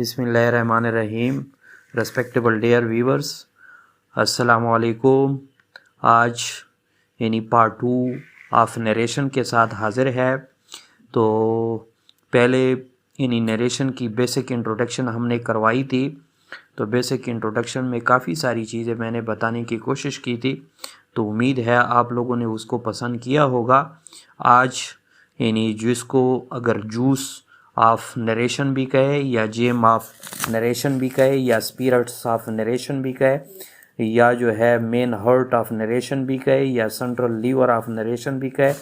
बिस्मिल्लाहिर्रहमानिर्रहीम। Respectable dear viewers, अस्सलामु अलैकुम। आज पार्ट 2 ऑफ नरेशन के साथ हाज़िर है। तो पहले नरेशन की बेसिक इंट्रोडक्शन हमने करवाई थी। तो बेसिक इंट्रोडक्शन में काफ़ी सारी चीज़ें मैंने बताने की कोशिश की थी। तो उम्मीद है आप लोगों ने उसको पसंद किया होगा। आज जिसको अगर जूस ऑफ नरेशन भी कहे या जेम ऑफ नरेशन भी कहे या स्पिरिट्स ऑफ नरेशन भी कहे या जो है मेन हार्ट ऑफ नरेशन भी कहे या सेंट्रल लीवर ऑफ नरेशन भी कहे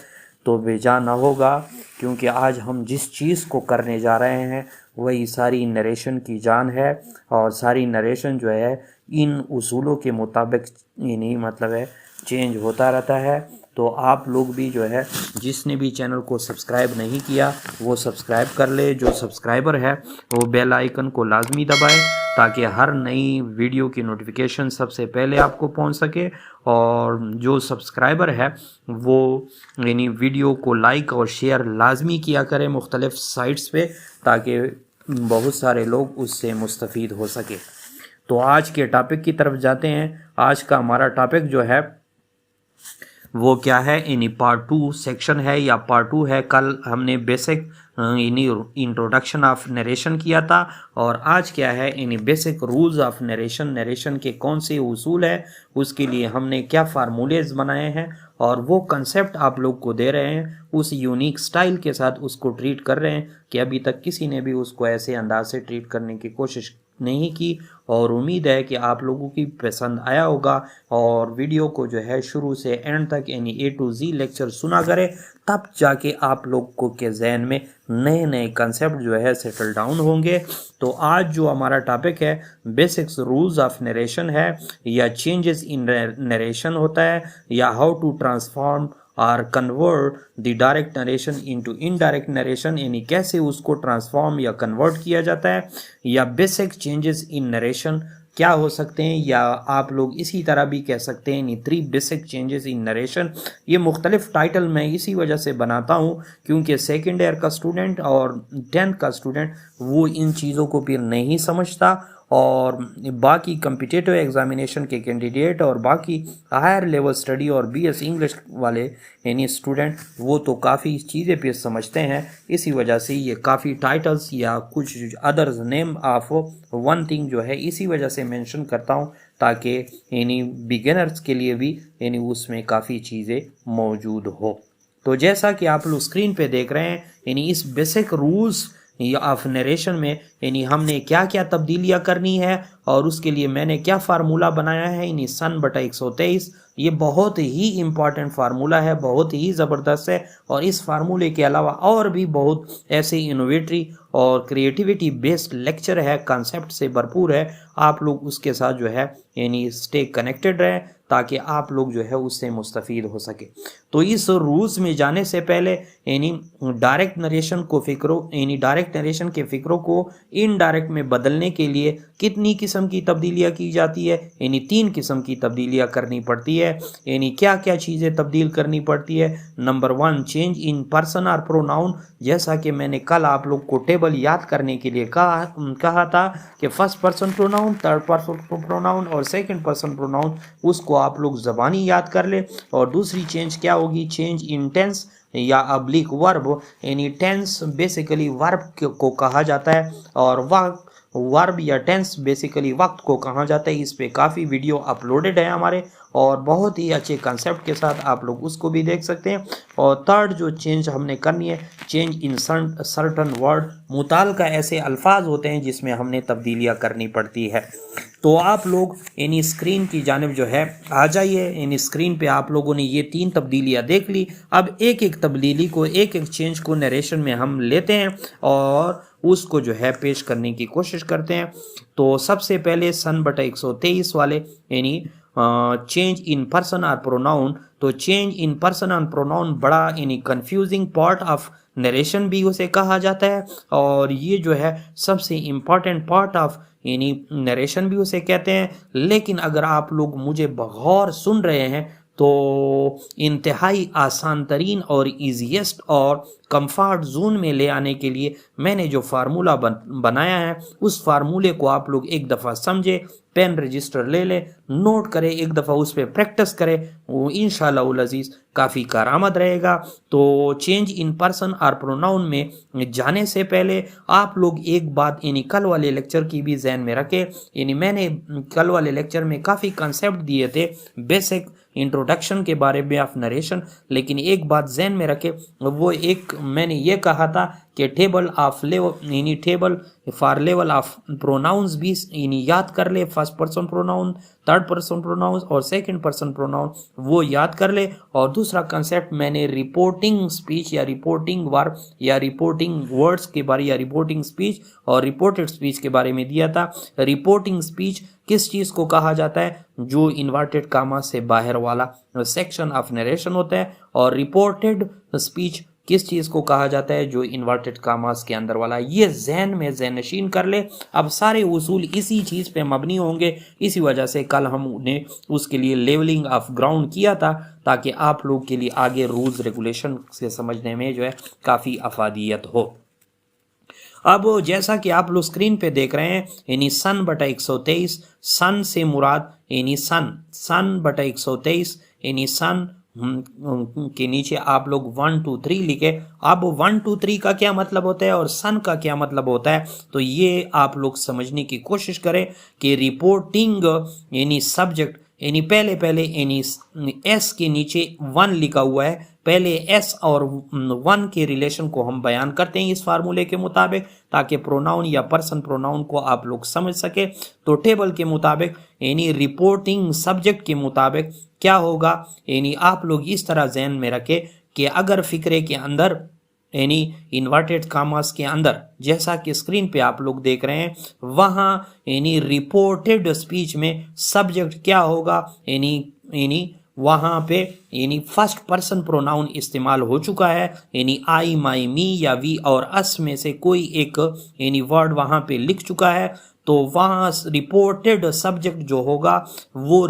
तो बेजा ना होगा, क्योंकि आज हम जिस चीज़ को करने जा रहे हैं वही सारी नरेशन की जान है। और सारी नरेशन जो है इन उसूलों के मुताबिक मतलब है चेंज होता रहता है। तो आप लोग भी जो है जिसने भी चैनल को सब्सक्राइब नहीं किया वो सब्सक्राइब कर ले। जो सब्सक्राइबर है वो बेल आइकन को लाजमी दबाए ताकि हर नई वीडियो की नोटिफिकेशन सबसे पहले आपको पहुंच सके। और जो सब्सक्राइबर है वो वीडियो को लाइक और शेयर लाजमी किया करें मुख्तलिफ साइट्स पे, ताकि बहुत सारे लोग उससे मुस्तफ़ीद हो सके। तो आज के टॉपिक की तरफ जाते हैं। आज का हमारा टॉपिक जो है वो क्या है, पार्ट 2 सेक्शन है या पार्ट 2 है। कल हमने बेसिक इंट्रोडक्शन ऑफ नरेशन किया था और आज क्या है बेसिक रूल्स ऑफ नरेशन के कौन से उसूल है, उसके लिए हमने क्या फार्मूलेज बनाए हैं और वो कंसेप्ट आप लोग को दे रहे हैं उस यूनिक स्टाइल के साथ उसको ट्रीट कर रहे हैं कि अभी तक किसी ने भी उसको ऐसे अंदाज से ट्रीट करने की कोशिश नहीं की। और उम्मीद है कि आप लोगों की पसंद आया होगा और वीडियो को जो है शुरू से एंड तक A to Z लेक्चर सुना करें, तब जाके आप लोग को के जहन में नए नए कंसेप्ट जो है सेटल डाउन होंगे। तो आज जो हमारा टॉपिक है बेसिक्स रूल्स ऑफ नरेशन है या चेंजेस इन नरेशन होता है या हाउ टू ट्रांसफॉर्म और convert the direct narration into indirect narration, यानी कैसे उसको ट्रांसफॉर्म या कन्वर्ट किया जाता है, या बेसिक चेंजेस इन नरेशन क्या हो सकते हैं, या आप लोग इसी तरह भी कह सकते हैं 3 बेसिक चेंजेस इन नरेशन। ये मुख्तलिफ टाइटल मैं इसी वजह से बनाता हूँ क्योंकि सेकेंड ईयर का स्टूडेंट और 10th का स्टूडेंट वो इन चीज़ों को फिर नहीं समझता और बाकी कम्पिटिटिव एग्जामिनेशन के कैंडिडेट और बाकी हायर लेवल स्टडी और BS इंग्लिश वाले स्टूडेंट वो तो काफ़ी चीज़ें फिर समझते हैं। इसी वजह से ये काफ़ी टाइटल्स या कुछ others name of one thing जो है इसी वजह से मेंशन करता हूँ ताकि बिगिनर्स के लिए भी उसमें काफ़ी चीज़ें मौजूद हो। तो जैसा कि आप लोग स्क्रीन पे देख रहे हैं इस बेसिक रूल्स ऑफ नरेशन में हमने क्या क्या तब्दीलियां करनी है और उसके लिए मैंने क्या फार्मूला बनाया है सन/123। ये बहुत ही इम्पॉर्टेंट फार्मूला है, बहुत ही ज़बरदस्त है। और इस फार्मूले के अलावा और भी बहुत ऐसे इनोवेटरी और क्रिएटिविटी बेस्ड लेक्चर है, कंसेप्ट से भरपूर है। आप लोग उसके साथ जो है स्टे कनेक्टेड रहें ताकि आप लोग जो है उससे मुस्तफ़ीद हो सके। तो इस रूल्स में जाने से पहले डायरेक्ट नरेशन को डायरेक्ट नरेशन के फ़िक्रों को इनडायरेक्ट में बदलने के लिए कितनी किस्म की तब्दीलियाँ की जाती है, 3 किस्म की तब्दीलियाँ करनी पड़ती है। क्या क्या चीज़ें तब्दील करनी पड़ती है। नंबर 1, चेंज इन पर्सन और प्रोनाउन। जैसा कि मैंने कल आप लोग को टेबल याद करने के लिए कहा था कि first person pronoun, third person pronoun और सेकंड पर्सन प्रोनाउन, उसको आप लोग ज़बानी याद कर ले। और दूसरी चेंज क्या होगी, चेंज इन टेंस या oblique verb. Tense basically verb को कहा जाता है और वर्ब या टेंस बेसिकली वक्त को कहा जाता है। इस पे काफ़ी वीडियो अपलोडेड है हमारे और बहुत ही अच्छे कंसेप्ट के साथ आप लोग उसको भी देख सकते हैं। और थर्ड जो चेंज हमने करनी है, चेंज इन सर्टन वर्ड। मुताल्लिका ऐसे अल्फाज होते हैं जिसमें हमने तब्दीलियाँ करनी पड़ती है। तो आप लोग स्क्रीन की जानिब जो है आ जाइए। स्क्रीन पे आप लोगों ने ये 3 तब्दीलियाँ देख ली। अब एक एक तब्दीली को, एक एक चेंज को नरेशन में हम लेते हैं और उसको जो है पेश करने की कोशिश करते हैं। तो सबसे पहले सन/123 वाले चेंज इन पर्सन और प्रोनाउन। तो चेंज इन पर्सन और प्रोनाउन बड़ा कंफ्यूजिंग पार्ट ऑफ नरेशन भी उसे कहा जाता है और ये जो है सबसे इम्पॉर्टेंट पार्ट ऑफ नरेशन भी उसे कहते हैं। लेकिन अगर आप लोग मुझे बगौर सुन रहे हैं तो इंतहाई आसान तरीन और ईजीएस्ट और कंफर्ट जोन में ले आने के लिए मैंने जो फार्मूला बनाया है, उस फार्मूले को आप लोग एक दफ़ा समझे, पेन रजिस्टर ले ले, नोट करें, एक दफ़ा उस पर प्रैक्टिस करें, वो इंशाअल्लाह अज़ीज़ काफ़ी कारआमद रहेगा। तो चेंज इन पर्सन और प्रोनाउन में जाने से पहले आप लोग एक बात यानी कल वाले लेक्चर की भी जहन में रखें। यानी मैंने कल वाले लेक्चर में काफ़ी कंसेप्ट दिए थे बेसिक इंट्रोडक्शन के बारे में ऑफ नरेशन, लेकिन एक बात जहन में रखें, वो एक मैंने ये कहा था कि टेबल ऑफ लेवल यानी table for level of pronouns भी यानी याद कर ले, first person pronoun, third person pronouns और सेकंड पर्सन प्रोनाउन वो याद कर ले। और दूसरा कंसेप्ट मैंने रिपोर्टिंग स्पीच या रिपोर्टिंग वर्ब या रिपोर्टिंग वर्ड्स के बारे या रिपोर्टिंग स्पीच और रिपोर्टेड स्पीच के बारे में दिया था। रिपोर्टिंग स्पीच किस चीज़ को कहा जाता है? जो इन्वर्टेड कामा से बाहर वाला सेक्शन ऑफ नरेशन होता है। और रिपोर्टेड स्पीच किस चीज़ को कहा जाता है? जो इन्वर्टेड कामास के अंदर वाला। ये जहन में ज़हनशीन कर ले। अब सारे उसूल इसी चीज़ पे मबनी होंगे, इसी वजह से कल हमने उसके लिए लेवलिंग ऑफ ग्राउंड किया था, ताकि आप लोग के लिए आगे रूल्स रेगुलेशन से समझने में जो है काफ़ी अफादियत हो। अब जैसा कि आप लोग स्क्रीन पे देख रहे हैं, यानी सन बटा 123, सन से मुराद यानी सन बटा 123 यानी सन के नीचे आप लोग 1 2 3 लिखे। अब 1 2 3 का क्या मतलब होता है और सन का क्या मतलब होता है, तो ये आप लोग समझने की कोशिश करें कि रिपोर्टिंग यानी सब्जेक्ट यानी पहले यानी एस के नीचे 1 लिखा हुआ है, पहले एस और 1 के रिलेशन को हम बयान करते हैं इस फार्मूले के मुताबिक, ताकि प्रोनाउन या पर्सन प्रोनाउन को आप लोग समझ सके। तो टेबल के मुताबिक यानी रिपोर्टिंग सब्जेक्ट के मुताबिक क्या होगा, यानी आप लोग इस तरह जहन में रखें कि अगर फिक्रे के अंदर यानी इन्वर्टेड कामास के अंदर जैसा कि स्क्रीन पे आप लोग देख रहे हैं, वहाँ यानी रिपोर्टेड स्पीच में सब्जेक्ट क्या होगा, यानी वहाँ पे यानी फर्स्ट पर्सन प्रोनाउन इस्तेमाल हो चुका है, यानी आई, माई, मी या वी और अस में से कोई एक यानी वर्ड वहाँ पे लिख चुका है। तो वहाँ रिपोर्टेड सब्जेक्ट जो होगा वो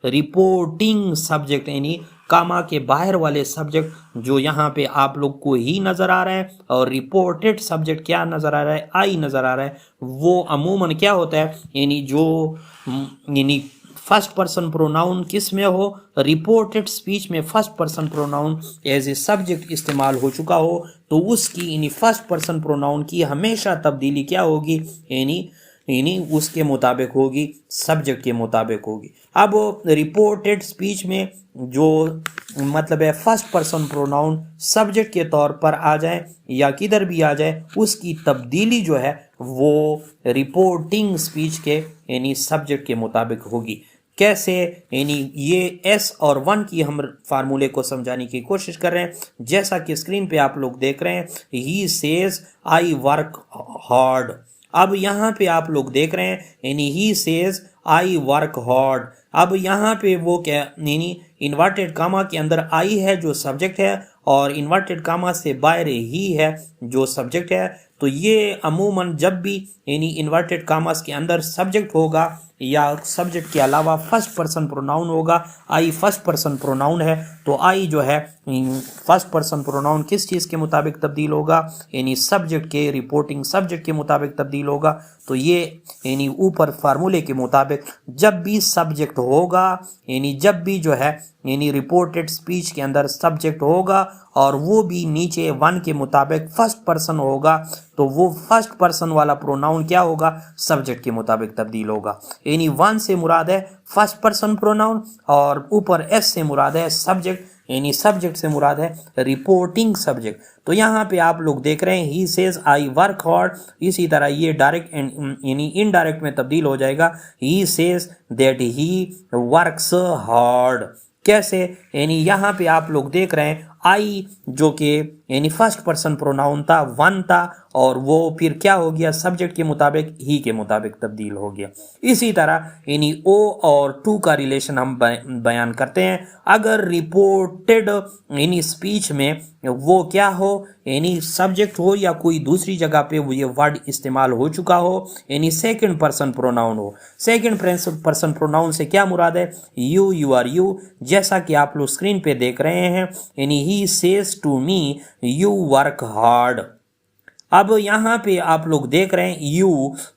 रिपोर्टिंग सब्जेक्ट यानी कामा के बाहर वाले सब्जेक्ट जो यहाँ पे आप लोग को ही नज़र आ रहा है, और रिपोर्टेड सब्जेक्ट क्या नज़र आ रहा है, आई नज़र आ रहा है, वो अमूमन क्या होता है, यानी जो यानी फर्स्ट पर्सन प्रोनाउन किस में हो, रिपोर्टेड स्पीच में first person pronoun as a subject इस्तेमाल हो चुका हो, तो उसकी यानी फर्स्ट पर्सन प्रोनाउन की हमेशा तब्दीली क्या होगी, यानी उसके मुताबिक होगी, सब्जेक्ट के मुताबिक होगी। अब रिपोर्टेड स्पीच में जो मतलब है फर्स्ट पर्सन प्रोनाउन सब्जेक्ट के तौर पर आ जाए या किधर भी आ जाए, उसकी तब्दीली जो है वो रिपोर्टिंग स्पीच के यानी सब्जेक्ट के मुताबिक होगी। कैसे, यानी ये एस और 1 की हम फार्मूले को समझाने की कोशिश कर रहे हैं। जैसा कि स्क्रीन पे आप लोग देख रहे हैं, he says I work hard. अब यहाँ पे आप लोग देख रहे हैं यानी he says I work hard. अब यहाँ पे वो क्या यानी इन्वर्टेड कामा के अंदर आई है जो सब्जेक्ट है, और इन्वर्टेड कामा से बाहर ही है जो सब्जेक्ट है। तो ये अमूमन जब भी यानी इन्वर्टेड कामास के अंदर सब्जेक्ट होगा या सब्जेक्ट के अलावा फर्स्ट पर्सन प्रोनाउन होगा, आई फर्स्ट पर्सन प्रोनाउन है, तो आई जो है फर्स्ट पर्सन प्रोनाउन किस चीज़ के मुताबिक तब्दील होगा, यानी सब्जेक्ट के रिपोर्टिंग सब्जेक्ट के मुताबिक तब्दील होगा। तो ये यानी ऊपर फार्मूले के मुताबिक जब भी सब्जेक्ट होगा, यानी जब भी जो है यानी रिपोर्टेड स्पीच के अंदर सब्जेक्ट होगा और वो भी नीचे 1 के मुताबिक फर्स्ट पर्सन होगा, तो वो फर्स्ट पर्सन वाला प्रोनाउन क्या होगा, सब्जेक्ट के मुताबिक तब्दील होगा। यानी 1 से मुराद है फर्स्ट पर्सन प्रोनाउन और ऊपर एस से मुराद है सब्जेक्ट, यानी सब्जेक्ट से मुराद है रिपोर्टिंग सब्जेक्ट। तो यहाँ पे आप लोग देख रहे हैं he says I work hard, इसी तरह ये डायरेक्ट यानी इनडायरेक्ट में तब्दील हो जाएगा, he says that he works hard. कैसे, यानी यहाँ पे आप लोग देख रहे हैं आई जो कि यानी फर्स्ट पर्सन प्रोनाउन था, वन था, और वो फिर क्या हो गया, सब्जेक्ट के मुताबिक, ही के मुताबिक तब्दील हो गया। इसी तरह यानी ओ और टू का रिलेशन हम बयान करते हैं। अगर रिपोर्टेड यानी स्पीच में वो क्या हो, यानी सब्जेक्ट हो या कोई दूसरी जगह पे वो ये वर्ड इस्तेमाल हो चुका हो, यानी सेकंड पर्सन प्रोनाउन हो। सेकंड पर्सन प्रोनाउन से क्या मुराद है, यू, यू आर यू, जैसा कि आप लोग स्क्रीन पे देख रहे हैं, यानी he says to me you work hard. अब यहाँ पे आप लोग देख रहे हैं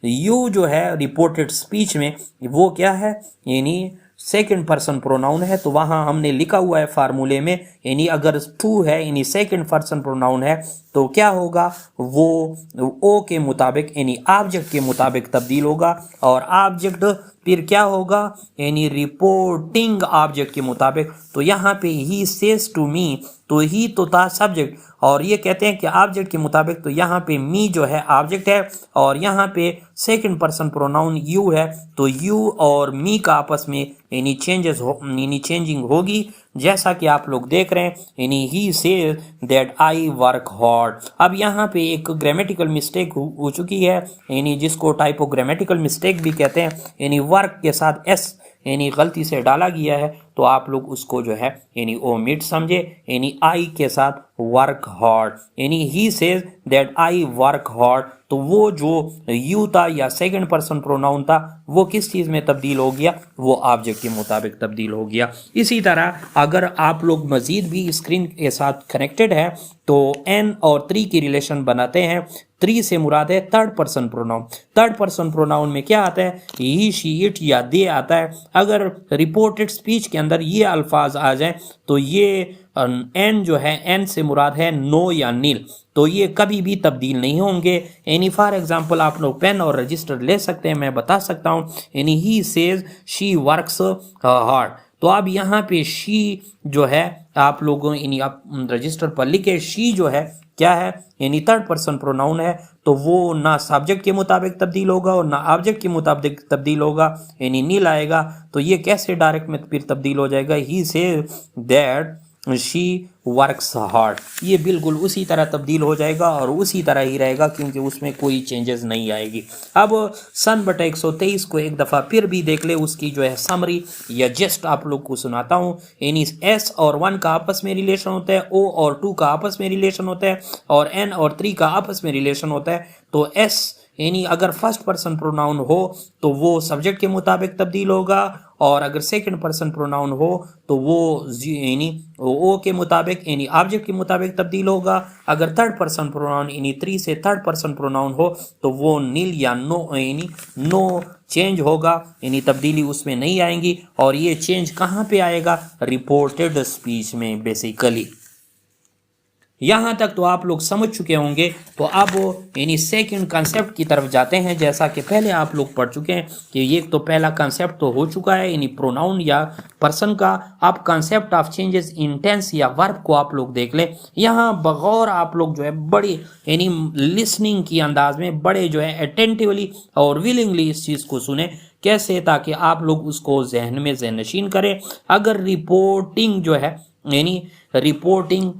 यू जो है रिपोर्टेड स्पीच में वो क्या है, यानी सेकंड पर्सन प्रोनाउन है। तो वहाँ हमने लिखा हुआ है फार्मूले में, यानी अगर टू है यानी सेकंड पर्सन प्रोनाउन है तो क्या होगा, वो ओ के मुताबिक यानी ऑब्जेक्ट के मुताबिक तब्दील होगा, और ऑब्जेक्ट फिर क्या होगा, यानी रिपोर्टिंग ऑब्जेक्ट के मुताबिक। तो यहाँ पे ही सेज टू मी, तो ही तो था सब्जेक्ट, और ये कहते हैं कि ऑब्जेक्ट के मुताबिक, तो यहाँ पे मी जो है ऑब्जेक्ट है, और यहाँ पे सेकंड पर्सन प्रोनाउन यू है, तो यू और मी का आपस में यानी चेंजिंग होगी, जैसा कि आप लोग देख रहे हैं, यानी he says that I work hard. अब यहाँ पे एक ग्रामेटिकल मिस्टेक हो चुकी है, यानी जिसको टाइपोग्रामेटिकल मिस्टेक भी कहते हैं, यानी वर्क के साथ एस यानी गलती से डाला गया है, तो आप लोग उसको जो है यानी ओमिट समझे, यानी आई के साथ वर्क हार्ड, यानी he says that I work hard. तो वो जो यू था या सेकंड पर्सन प्रोनाउन था वो किस चीज़ में तब्दील हो गया, वो ऑब्जेक्ट के मुताबिक तब्दील हो गया। इसी तरह अगर आप लोग मज़ीद भी स्क्रीन के साथ कनेक्टेड है तो एन और थ्री की रिलेशन बनाते हैं। थ्री से मुराद है third person pronoun. Third person pronoun में क्या आता है, ही, शी, इट या दे आता है। अगर रिपोर्टेड स्पीच के अंदर ये अल्फाज आ जाएं तो ये एन जो है, एन से मुराद है नो या नील, तो ये कभी भी तब्दील नहीं होंगे। यानी फॉर एग्जांपल आप लोग पेन और रजिस्टर ले सकते हैं, मैं बता सकता हूँ, यानी he says she works hard. तो अब यहाँ पे शी जो है आप लोगों यानी आप रजिस्टर पर लिखे, शी जो है क्या है, यानी थर्ड पर्सन प्रोनाउन है, तो वो ना सब्जेक्ट के मुताबिक तब्दील होगा और ना ऑब्जेक्ट के मुताबिक तब्दील होगा, यानी नील आएगा। तो ये कैसे डायरेक्ट में फिर तब्दील हो जाएगा, he says that she works hard, ये बिल्कुल उसी तरह तब्दील हो जाएगा और उसी तरह ही रहेगा, क्योंकि उसमें कोई चेंजेस नहीं आएगी। अब सन बटा 123 को एक दफ़ा फिर भी देख ले, उसकी जो है समरी या जस्ट आप लोग को सुनाता हूँ। यानी एस और वन का आपस में रिलेशन होता है, ओ और टू का आपस में रिलेशन होता है, और एन और थ्री का आपस में रिलेशन होता है। तो एस यानी अगर फर्स्ट पर्सन प्रोनाउन हो तो वो सब्जेक्ट के मुताबिक तब्दील होगा, और अगर सेकंड पर्सन प्रोनाउन हो तो वो यानी ओ के मुताबिक यानी ऑब्जेक्ट के मुताबिक तब्दील होगा। अगर थर्ड पर्सन प्रोनाउन यानी थ्री से थर्ड पर्सन प्रोनाउन हो तो वो नील या नो यानी नो चेंज होगा, यानी तब्दीली उसमें नहीं आएंगी। और ये चेंज कहाँ पे आएगा, रिपोर्टेड स्पीच में बेसिकली। यहाँ तक तो आप लोग समझ चुके होंगे। तो अब यानी सेकंड कंसेप्ट की तरफ जाते हैं। जैसा कि पहले आप लोग पढ़ चुके हैं कि ये तो पहला कंसेप्ट तो हो चुका है यानी प्रोनाउन या पर्सन का। अब concept of changes in tense या वर्ब को आप लोग देख लें। यहाँ बगौर आप लोग जो है बड़ी यानी लिसनिंग की अंदाज में बड़े जो है अटेंटिवली और विलिंगली इस चीज़ को सुने। कैसे, ताकि आप लोग उसको जहन में ज़हनशीन करें। अगर रिपोर्टिंग जो है यानी रिपोर्टिंग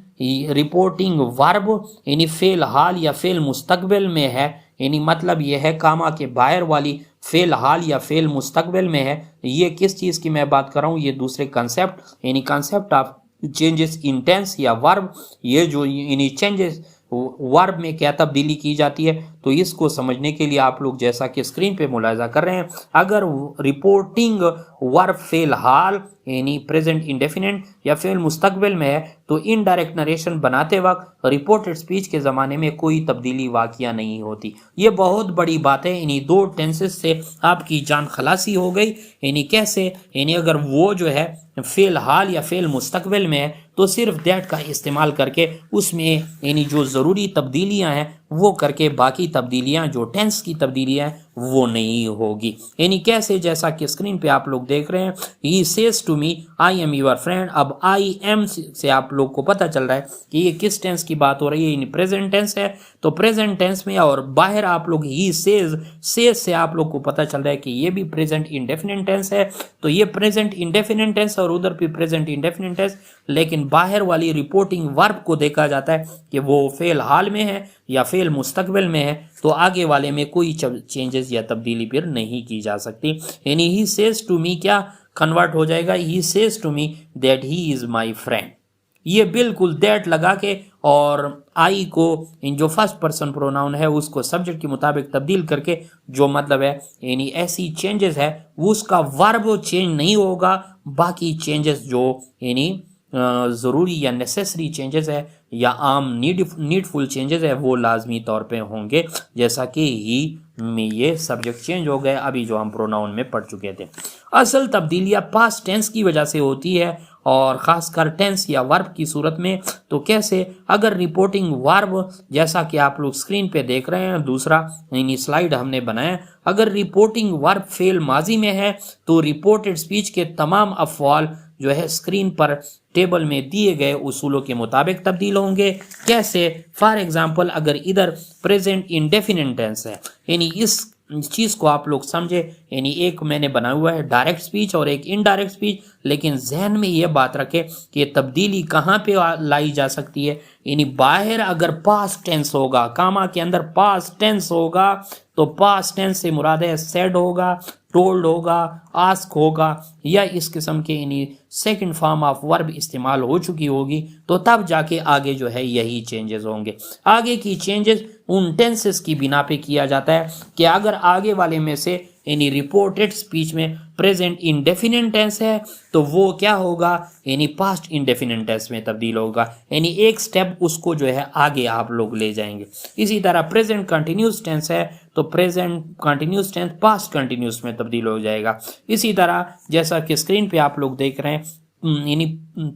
वर्ब यानी फेल हाल या फेल मुस्तकबिल में है, यानी मतलब यह है कामा के बाहर वाली फेल हाल या फेल मुस्तकबिल में है। ये किस चीज़ की मैं बात कर रहा हूँ, ये दूसरे कंसेप्ट यानी concept of changes in tense या वर्ब। ये जो यानी चेंजेस वर्ब में क्या तब्दीली की जाती है, तो इसको समझने के लिए आप लोग जैसा कि स्क्रीन पे मुलाजा कर रहे हैं, अगर रिपोर्टिंग वर्ब फेल हाल यानी प्रेजेंट इंडेफिनेट या फेल मुस्तकबिल में है तो इनडायरेक्ट नरेशन बनाते वक्त रिपोर्टेड स्पीच के ज़माने में कोई तब्दीली वाक़या नहीं होती। ये बहुत बड़ी बात है। यानी दो टेंसेस से आपकी जान खलासी हो गई। यानी कैसे, यानी अगर वो जो है फेल हाल या फेल मुस्तकबिल में है तो सिर्फ दैट का इस्तेमाल करके उसमें यानी जो ज़रूरी तब्दीलियां हैं वो करके बाकी तब्दीलियां जो टेंस की तब्दीलियां हैं वो नहीं होगी। यानी कैसे, जैसा कि स्क्रीन पे आप लोग देख रहे हैं, he says to me I am your friend. अब आई एम से आप लोग को पता चल रहा है कि ये किस टेंस की बात हो रही है, यानी प्रेजेंट टेंस है। तो प्रेजेंट टेंस में और बाहर आप लोग ही सेज से आप लोग को पता चल रहा है कि ये भी प्रेजेंट इंडेफिनिट टेंस है। तो ये प्रेजेंट इंडेफिनिट टेंस और उधर भी प्रेजेंट इंडेफिनिट टेंस, लेकिन बाहर वाली रिपोर्टिंग वर्ब को देखा जाता है कि वो फेल हाल में है या फेल मुस्तकबिल में है, तो आगे वाले में कोई चेंजेस या तब्दीली फिर नहीं की जा सकती। यानी ही सेज टू मी क्या कन्वर्ट हो जाएगा, he says to me that he is my friend. ये बिल्कुल दैट लगा के और आई को इन जो फर्स्ट पर्सन प्रोनाउन है उसको सब्जेक्ट के मुताबिक तब्दील करके जो मतलब है, यानी ऐसी चेंजेस है उसका वर्ब चेंज नहीं होगा, बाकी चेंजेस जो यानी ज़रूरी या नेसेसरी चेंजेस है या आम नीडफुल चेंजेस है वो लाजमी तौर पे होंगे। जैसा कि ही में ये सब्जेक्ट चेंज हो गए अभी जो हम प्रोनाउन में पढ़ चुके थे। असल तब्दीलियाँ पास्ट टेंस की वजह से होती है और ख़ासकर टेंस या वर्ब की सूरत में। तो कैसे, अगर रिपोर्टिंग वर्ब जैसा कि आप लोग स्क्रीन पे देख रहे हैं, दूसरा यानी स्लाइड हमने बनाया, अगर रिपोर्टिंग वर्ब फेल माजी में है तो रिपोर्टेड स्पीच के तमाम अफ़वाल जो है स्क्रीन पर टेबल में दिए गए उसूलों के मुताबिक तब्दील होंगे। कैसे, फॉर एग्जांपल अगर इधर प्रेजेंट इंडेफिनिट टेंस है, यानी इस चीज़ को आप लोग समझे, यानी एक मैंने बनाया हुआ है डायरेक्ट स्पीच और एक इनडायरेक्ट स्पीच, लेकिन जहन में ये बात रखें कि तब्दीली कहाँ पे लाई जा सकती है। यानी बाहर अगर पास्ट टेंस होगा, कामा के अंदर पास्ट टेंस होगा, तो पास्ट टेंस से मुराद है सेड होगा, टोल्ड होगा, आस्क होगा, या इस किस्म के यानी सेकंड फॉर्म ऑफ वर्ब इस्तेमाल हो चुकी होगी, तो तब जाके आगे जो है यही चेंजेस होंगे। आगे की चेंजेस उन टेंसेस की बिना पे किया जाता है कि अगर आगे वाले में से यानी रिपोर्टेड स्पीच में प्रेजेंट इंडेफिनिट टेंस है तो वो क्या होगा, यानी पास्ट इंडेफिनिट टेंस में तब्दील होगा, यानी एक स्टेप उसको जो है आगे आप लोग ले जाएंगे। इसी तरह प्रेजेंट कंटिन्यूस टेंस है तो present continuous tense past continuous में तब्दील हो जाएगा। इसी तरह जैसा कि स्क्रीन पे आप लोग देख रहे हैं, यानी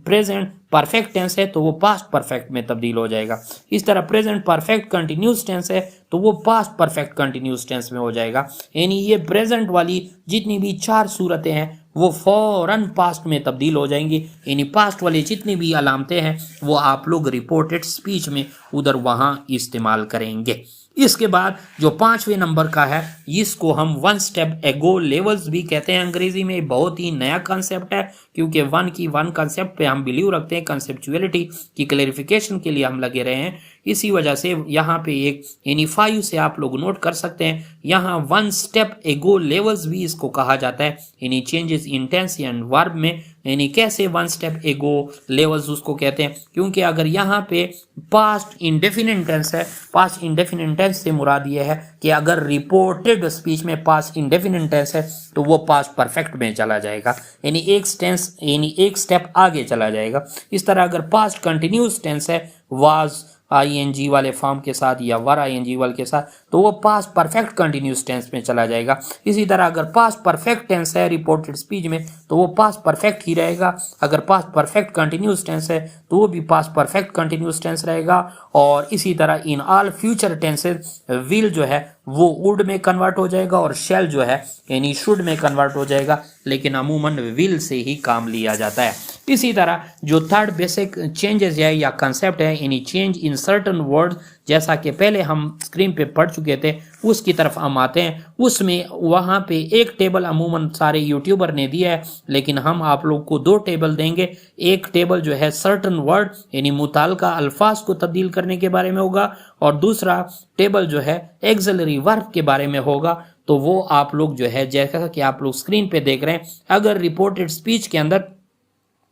प्रेजेंट परफेक्ट टेंस है तो वो पास्ट परफेक्ट में तब्दील हो जाएगा। इस तरह प्रेजेंट परफेक्ट कंटिन्यूस टेंस है तो वो पास्ट परफेक्ट कंटिन्यूस टेंस में हो जाएगा। यानी ये प्रेजेंट वाली जितनी भी चार सूरतें हैं वो फौरन पास्ट में तब्दील हो जाएंगी। यानी पास्ट वाली जितनी भी अलामतें हैं वो आप लोग रिपोर्टेड स्पीच में उधर वहाँ इस्तेमाल करेंगे। इसके बाद जो 5वें नंबर का है, इसको हम वन स्टेप एगो लेवल्स भी कहते हैं अंग्रेजी में। बहुत ही नया कंसेप्ट है क्योंकि वन कंसेप्ट पे हम बिलीव रखते हैं, कंसेप्चुअलिटी की क्लैरिफिकेशन के लिए हम लगे रहे हैं। इसी वजह से यहाँ पे एक यानी 5 से आप लोग नोट कर सकते हैं, यहाँ वन स्टेप एगो लेवल्स भी इसको कहा जाता है, यानी changes in tense and verb में। यानी कैसे वन स्टेप एगो लेवल्स उसको कहते हैं, क्योंकि अगर यहाँ पे पास्ट इंडेफिनिट टेंस है, पास्ट इंडेफिनिट टेंस से मुराद ये है कि अगर रिपोर्टेड स्पीच में पास्ट इंडेफिनिट टेंस है तो वो पास्ट परफेक्ट में चला जाएगा, यानी एक स्टेप आगे चला जाएगा। इस तरह अगर पास्ट कंटिन्यूस टेंस है वाज आईएनजी वाले फॉर्म के साथ या वर आईएनजी वाले के साथ तो वो पास्ट परफेक्ट कंटिन्यूस टेंस में चला जाएगा। इसी तरह अगर पास्ट परफेक्ट टेंस है रिपोर्टेड स्पीच में तो वो पास्ट परफेक्ट ही रहेगा। अगर पास्ट परफेक्ट कंटिन्यूस टेंस है तो वो भी पास्ट परफेक्ट कंटिन्यूस टेंस रहेगा। और इसी तरह in all future tenses will जो है वो वुड में कन्वर्ट हो जाएगा और शेल जो है यानी शुड में कन्वर्ट हो जाएगा, लेकिन अमूमन विल से ही काम लिया जाता है। इसी तरह जो थर्ड बेसिक चेंजेस है या कंसेप्ट है, यानी चेंज इन सर्टन वर्ड्स, जैसा कि पहले हम स्क्रीन पे पढ़ चुके थे उसकी तरफ हम आते हैं। उसमें वहाँ पे एक टेबल अमूमन सारे यूट्यूबर ने दिया है, लेकिन हम आप लोग को 2 टेबल देंगे। एक टेबल जो है सर्टन वर्ड यानी मुताल्लिका अल्फाज को तब्दील करने के बारे में होगा और दूसरा टेबल जो है एक्सिलरी वर्ब के बारे में होगा। तो वो आप लोग जो है जैसा कि आप लोग स्क्रीन पे देख रहे हैं, अगर रिपोर्टेड स्पीच के अंदर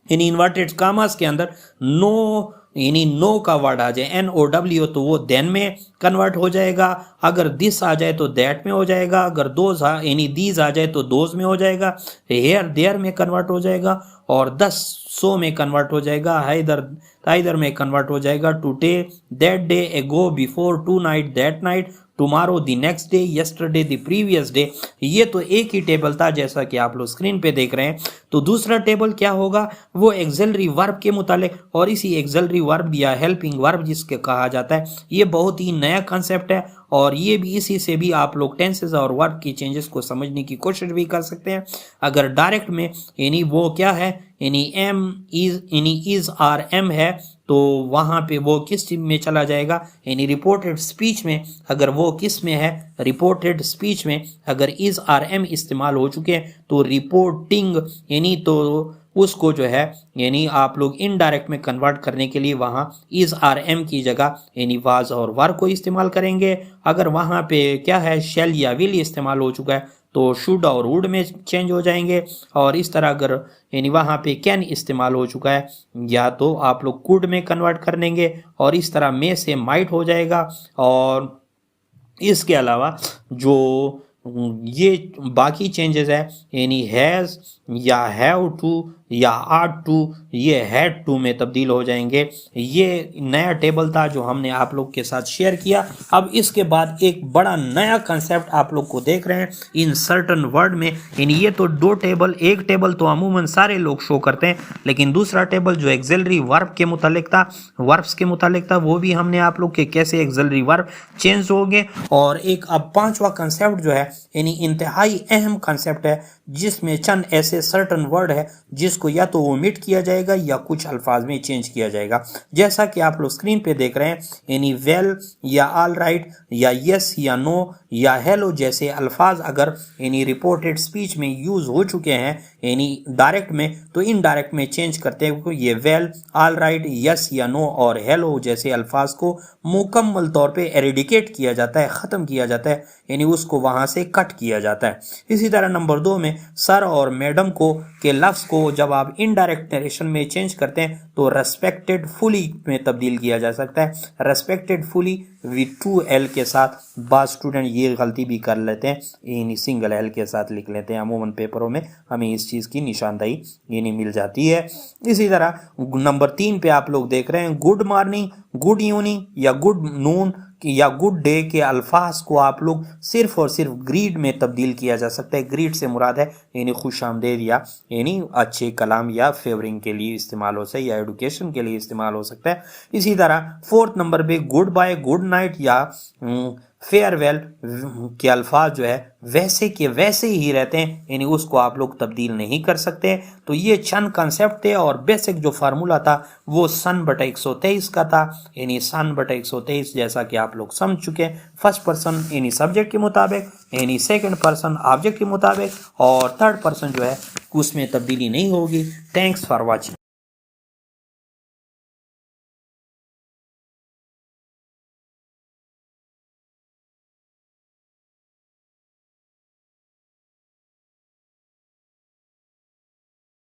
यानी इन्वर्टेड कामास के अंदर नो यानी नो का वर्ड आ जाए NOW तो वो देन में कन्वर्ट हो जाएगा। अगर दिस आ जाए तो दैट में हो जाएगा। अगर दोज यानी दीज आ जाए तो दोज में हो जाएगा। हेयर देयर में कन्वर्ट हो जाएगा और 10 सो में कन्वर्ट हो जाएगा। हाइदर में कन्वर्ट हो जाएगा। Today that day, ago, before, tonight, that night, tomorrow, the next day, yesterday, the previous day. ये तो एक ही टेबल था जैसा कि आप लोग स्क्रीन पे देख रहे हैं। तो दूसरा टेबल क्या होगा, वो एक्सिलरी वर्ब के मुतालिक और इसी एक्सिलरी वर्ब या हेल्पिंग वर्ब जिसके कहा जाता है, ये बहुत ही नया कंसेप्ट है और ये भी इसी से भी आप लोग टेंसेस और वर्ब की चेंजेस को समझने की कोशिश भी कर सकते हैं। अगर डायरेक्ट में यानी वो क्या है यानी एम इज यानी इज आर एम है तो वहाँ पे वो किस चीज में चला जाएगा यानी रिपोर्टेड स्पीच में। अगर वो किस में है रिपोर्टेड स्पीच में अगर इज आर एम इस्तेमाल हो चुके हैं तो रिपोर्टिंग यानी तो उसको जो है यानी आप लोग इनडायरेक्ट में कन्वर्ट करने के लिए वहाँ इज आर एम की जगह यानी वाज और वर को इस्तेमाल करेंगे। अगर वहाँ पे क्या है शेल या विल इस्तेमाल हो चुका है तो शुड और वुड में चेंज हो जाएंगे। और इस तरह अगर यानी वहाँ पे कैन इस्तेमाल हो चुका है या तो आप लोग कुड में कन्वर्ट कर देंगे और इस तरह में से माइट हो जाएगा। और इसके अलावा जो ये बाकी चेंजेस है यानी हैज़ या हैव टू या आर टू ये हैड टू में तब्दील हो जाएंगे। ये नया टेबल था जो हमने आप लोग के साथ शेयर किया। अब इसके बाद एक बड़ा नया कंसेप्ट आप लोग को देख रहे हैं इन सर्टन वर्ड में। इन ये तो दो टेबल, एक टेबल तो अमूमन सारे लोग शो करते हैं लेकिन दूसरा टेबल जो एक्सिलरी वर्ब के मुतालिक था वर्ब्स के मुतालिक था वो भी हमने आप लोग के कैसे एक्सिलरी वर्ब चेंज हो गए। और एक अब पांचवा कंसेप्ट जो है यानी इंतहाई अहम कंसेप्ट है जिसमें चंद ऐसे सर्टन वर्ड है जिसको या तो ओमिट किया जाएगा या कुछ अल्फाज में चेंज किया जाएगा। जैसा कि आप लोग स्क्रीन पे देख रहे हैं यानी वेल या ऑल राइट या यस या नो या हेलो जैसे अल्फाज अगर यानी रिपोर्टेड स्पीच में यूज हो चुके हैं यानी डायरेक्ट में तो इनडायरेक्ट में चेंज करते हुए ये वेल ऑल राइट यस या नो और हेलो जैसे अल्फाज को मुकम्मल तौर पे एरेडिकेट किया जाता है, ख़त्म किया जाता है यानी उसको वहाँ से कट किया जाता है। इसी तरह नंबर 2 में सर और मैडम को के लफ्ज़ को जब आप इनडायरेक्ट नरेशन में चेंज करते हैं तो रेस्पेक्टेड फुली में तब्दील किया जा सकता है। रेस्पेक्टेड फुली विद 2 एल के साथ बाज़ स्टूडेंट ये गलती भी कर लेते हैं यानी सिंगल एल के साथ लिख लेते हैं। अमूमन पेपरों में हमें इस चीज़ की निशानदेही यानी मिल जाती है। इसी तरह नंबर 3 पे आप लोग देख रहे हैं गुड मॉर्निंग, गुड इवनिंग या गुड नून या गुड डे के अल्फाज को आप लोग सिर्फ और सिर्फ ग्रीड में तब्दील किया जा सकता है। ग्रीड से मुराद है यानी खुश आमदेद या यानी अच्छे कलाम या फेवरिंग के लिए इस्तेमाल हो सकता है या एडुकेशन के लिए इस्तेमाल हो सकता है। इसी तरह 4th नंबर पे गुड बाय, गुड नाइट या फेयरवेल के अल्फाज जो है वैसे के वैसे ही रहते हैं यानी उसको आप लोग तब्दील नहीं कर सकते। तो ये चंद कंसेप्ट थे और बेसिक जो फार्मूला था वो सन बटा 123 का था यानी सन बटा 123 जैसा कि आप लोग समझ चुके हैं। फर्स्ट पर्सन यानी सब्जेक्ट के मुताबिक यानी सेकंड पर्सन ऑब्जेक्ट के मुताबिक और थर्ड पर्सन जो है उसमें तब्दीली नहीं होगी। Thanks for watching.